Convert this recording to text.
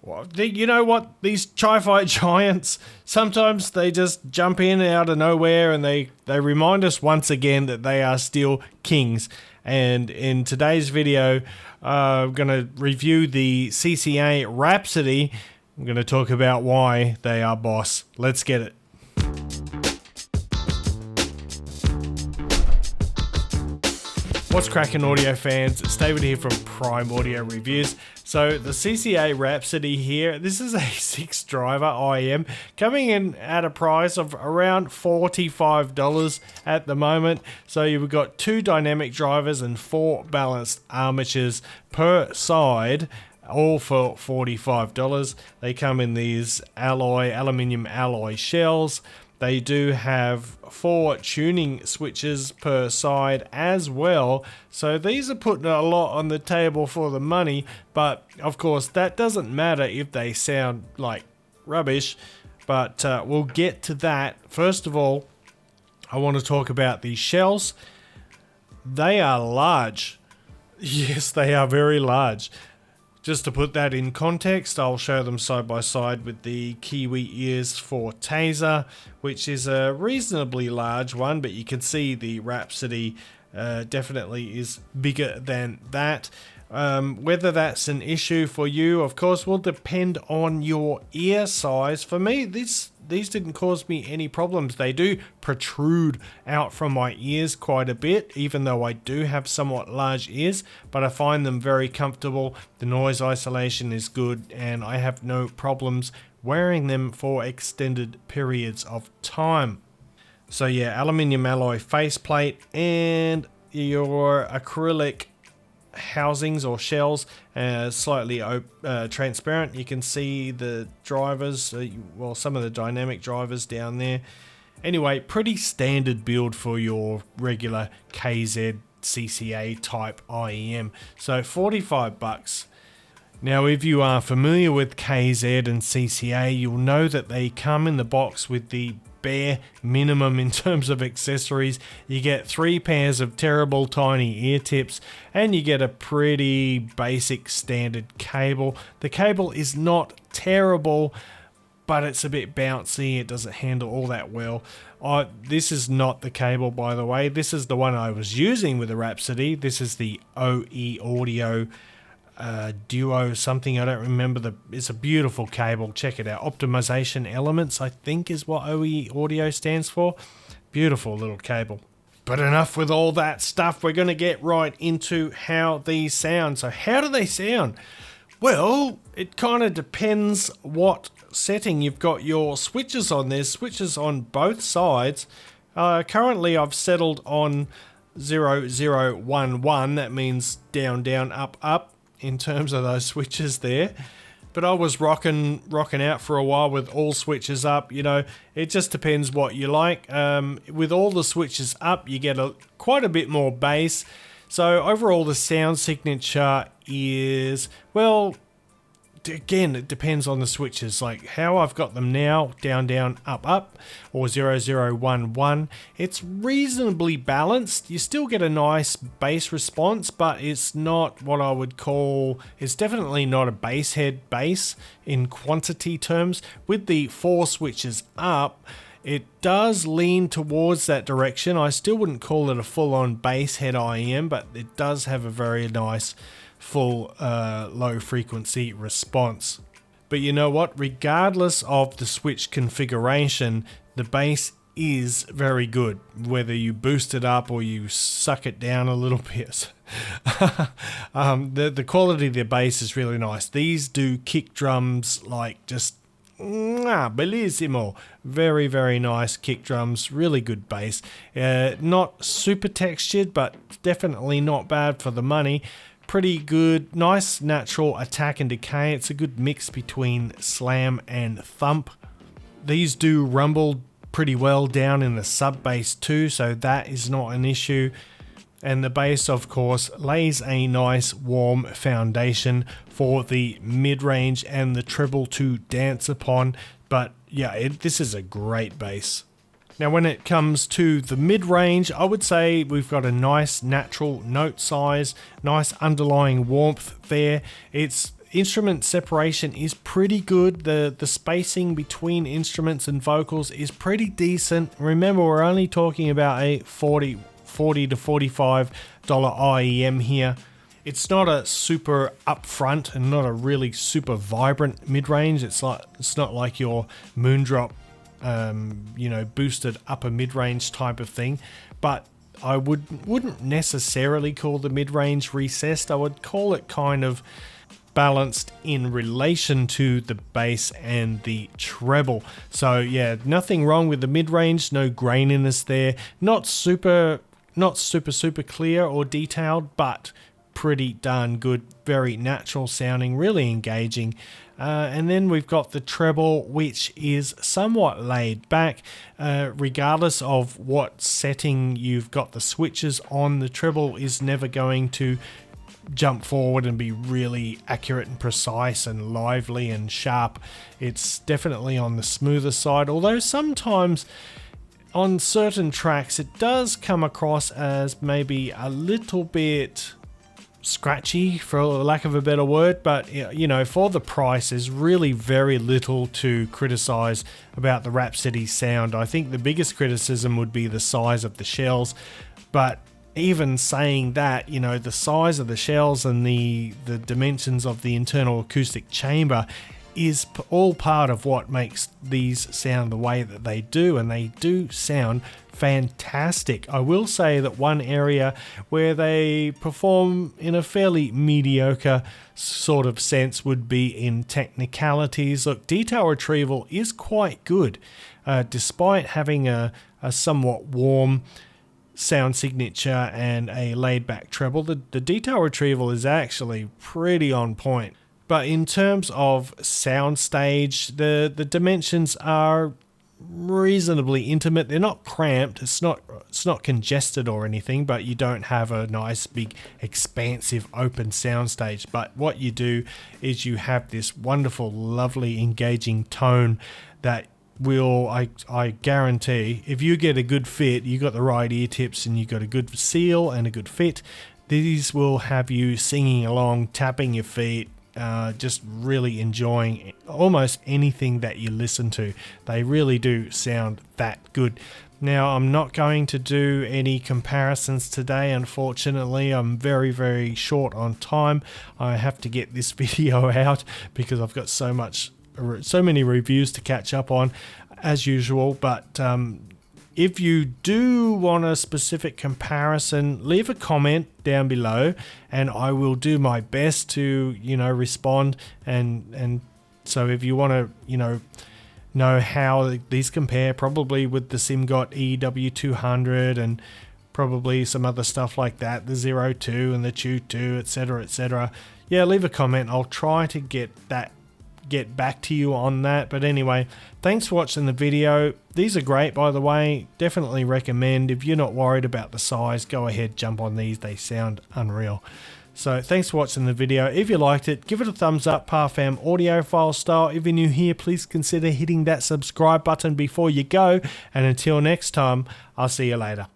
You know what? These Chi-Fi giants, sometimes they just jump in out of nowhere and they remind us once again that they are still kings. And in today's video, I'm going to review the CCA Rhapsody. I'm going to talk about why they are boss. Let's get it. What's cracking, audio fans? It's David here from Prime Audio Reviews. So the CCA Rhapsody here, this is a 6-driver IEM coming in at a price of around $45 at the moment. So you've got 2 dynamic drivers and 4 balanced armatures per side, all for $45. They come in these aluminium alloy shells. They do have 4 tuning switches per side as well. So these are putting a lot on the table for the money. But of course, that doesn't matter if they sound like rubbish. But we'll get to that. First of all, I want to talk about these shells. They are large. Yes, they are very large. Just to put that in context, I'll show them side by side with the Kiwi ears for Taser, which is a reasonably large one, but you can see the Rhapsody definitely is bigger than that. Whether that's an issue for you, of course, will depend on your ear size. For me, these didn't cause me any problems. They do protrude out from my ears quite a bit, even though I do have somewhat large ears, but I find them very comfortable. The noise isolation is good, and I have no problems wearing them for extended periods of time. So yeah, aluminium alloy faceplate and your acrylic housings or shells, slightly transparent. You can see the drivers, well, some of the dynamic drivers down there. Anyway, pretty standard build for your regular KZ CCA type IEM. So $45. Now, if you are familiar with KZ and CCA, you'll know that they come in the box with the bare minimum in terms of accessories. You get 3 pairs of terrible tiny ear tips, and you get a pretty basic standard cable. The cable is not terrible, but it's a bit bouncy. It doesn't handle all that well. This is not the cable, by the way. This is the one I was using with the Rhapsody. This is the OE Audio Duo something, I don't remember. It's a beautiful cable. Check it out. Optimization Elements, I think, is what OE Audio stands for. Beautiful little cable. But enough with all that stuff. We're going to get right into how these sound. So how do they sound? Well, it kind of depends what setting you've got your switches on. There's switches on both sides. Currently I've settled on 0011. That means down, down, up, up, in terms of those switches there. But I was rocking out for a while with all switches up. You know, it just depends what you like. With all the switches up, you get quite a bit more bass. So overall, the sound signature is, well, again, it depends on the switches, like how I've got them now, down, down, up, up, or 0011. It's reasonably balanced. You still get a nice bass response, but it's not what I would call, it's definitely not a bass head bass in quantity terms. With the 4 switches up, it does lean towards that direction. I still wouldn't call it a full-on bass head IEM, but it does have a very nice full low frequency response. But you know what? Regardless of the switch configuration, the bass is very good, whether you boost it up or you suck it down a little bit. The quality of the bass is really nice. These do kick drums like just bellissimo. Very, very nice kick drums, really good bass. Not super textured, but definitely not bad for the money. Pretty good, nice natural attack and decay. It's a good mix between slam and thump. These do rumble pretty well down in the sub bass too, so that is not an issue. And the bass, of course, lays a nice warm foundation for the mid-range and the treble to dance upon. But yeah, this is a great bass. Now when it comes to the mid-range, I would say we've got a nice natural note size, nice underlying warmth there. It's instrument separation is pretty good. The spacing between instruments and vocals is pretty decent. Remember, we're only talking about a $40 to $45 IEM here. It's not a super upfront and not a really super vibrant mid-range. It's not like your Moondrop, boosted upper mid-range type of thing. But I wouldn't necessarily call the mid-range recessed. I would call it kind of balanced in relation to the bass and the treble. So yeah, nothing wrong with the mid-range. No graininess there. Not super clear or detailed, but pretty darn good, very natural sounding, really engaging. And then we've got the treble, which is somewhat laid back. Regardless of what setting you've got the switches on, the treble is never going to jump forward and be really accurate and precise and lively and sharp. It's definitely on the smoother side, although sometimes on certain tracks it does come across as maybe a little bit scratchy, for lack of a better word. But for the price, there's really very little to criticize about the Rhapsody sound. I think the biggest criticism would be the size of the shells, but even saying that, the size of the shells and the dimensions of the internal acoustic chamber is all part of what makes these sound the way that they do, and they do sound fantastic. I will say that one area where they perform in a fairly mediocre sort of sense would be in technicalities. Look, detail retrieval is quite good, despite having a somewhat warm sound signature and a laid back treble. The detail retrieval is actually pretty on point. But in terms of soundstage, the dimensions are reasonably intimate. They're not cramped. It's not congested or anything, but you don't have a nice big expansive open soundstage. But what you do is you have this wonderful, lovely, engaging tone that will, I guarantee, if you get a good fit, you got the right ear tips and you got a good seal and a good fit, these will have you singing along, tapping your feet, just really enjoying almost anything that you listen to. They really do sound that good. Now, I'm not going to do any comparisons today, unfortunately. I'm very, very short on time. I have to get this video out because I've got so many reviews to catch up on, as usual. But if you do want a specific comparison, leave a comment down below and I will do my best to, respond. And so if you want to, know how these compare, probably with the SimGot EW200 and probably some other stuff like that, the 02 and the Chew 2, etc., etc. Yeah, leave a comment. I'll try to get back to you on that. But anyway, thanks for watching the video. These are great, by the way. Definitely recommend. If you're not worried about the size, go ahead, jump on these. They sound unreal. So thanks for watching the video. If you liked it, give it a thumbs up, Parfam Audiophile style. If you're new here, please consider hitting that subscribe button before you go. And until next time, I'll see you later.